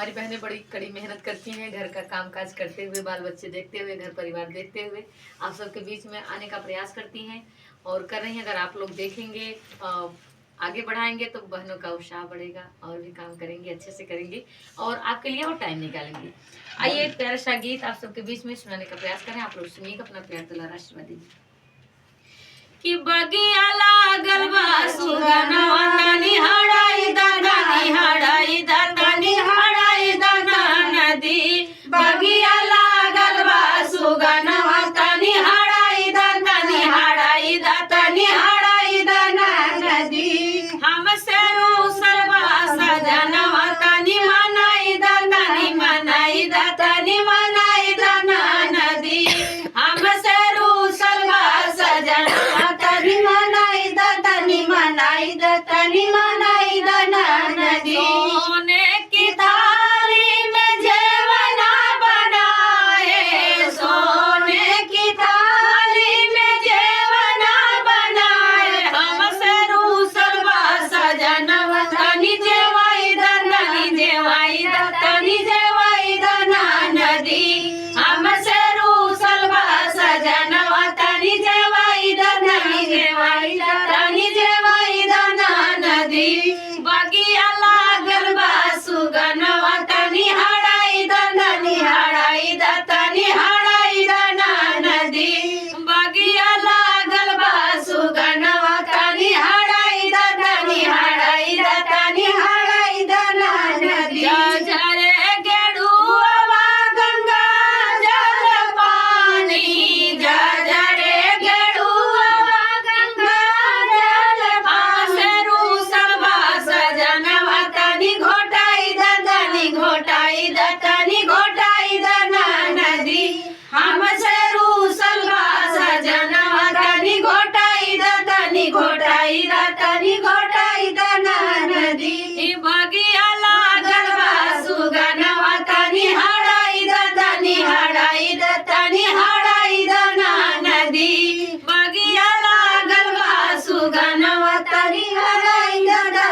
हमारी बहनें बड़ी कड़ी मेहनत करती हैं, घर का काम काज करते हुए, बाल बच्चे देखते हुए, घर परिवार देखते हुए आप सबके बीच में आने का प्रयास करती हैं और कर रही हैं। अगर आप लोग देखेंगे, आगे बढ़ाएंगे तो बहनों का उत्साह बढ़ेगा और भी काम करेंगे, अच्छे से करेंगे और आपके लिए और टाइम निकालेंगे। आइए एक प्यारा सा गीत आप सबके बीच में सुनाने का प्रयास करें। आप लोग सुनिएगा, अपना प्यार दुलार आशीर्वाद दीजिए। कि बगिया लागल बा सुगनवा तनी हड़ाई दाना नदी, बगिया लागल बा सुगनवा तनी हड़ाई दाना नदी, हमसे रूसल बा सजनवा तनी मनाई दाना नदी, हमसे रूसल बा सजनवा तनी मनाई दाना नदी। सोने की थाली में जेवना बनाए, सोने की थाली में जेवना बनाए, हमसे रूसल बा सजनवा तनी जेवाई दाना नदी, हमसे रूसल बा सजनवा तनी जेवाई दाना नदी, बगिया लागल बा सुगनवा तनी हड़ाई दाना नदी, बगिया लागल बा सुगनवा तनी हड़ाई दाना नदी। झरे गेड़ुआ गंगा जल पानी, झरे गेड़ुआ गंगा जल पानी, रूसल बा सजनवा तनी घोटाई दाना नदी, हमसे रूसल बा सजनवा तनी घोटाई दाना नदी, बगिया लागल बा सुगनवा तनी हड़ाई दाना नदी, बगिया लागल बा सुगनवा तनी हड़ाई दाना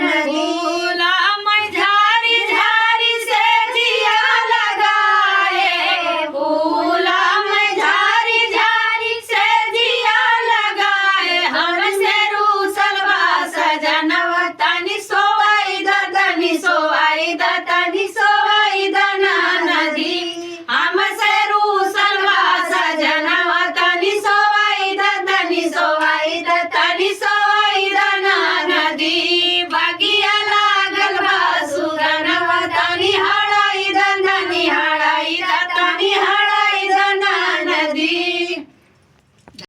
नदी। फूला मैं झारी झारी से जिया लगाए, फूला मैं झारी झारी से जिया लगाए, हमसे रूसल बा सजनवा तनी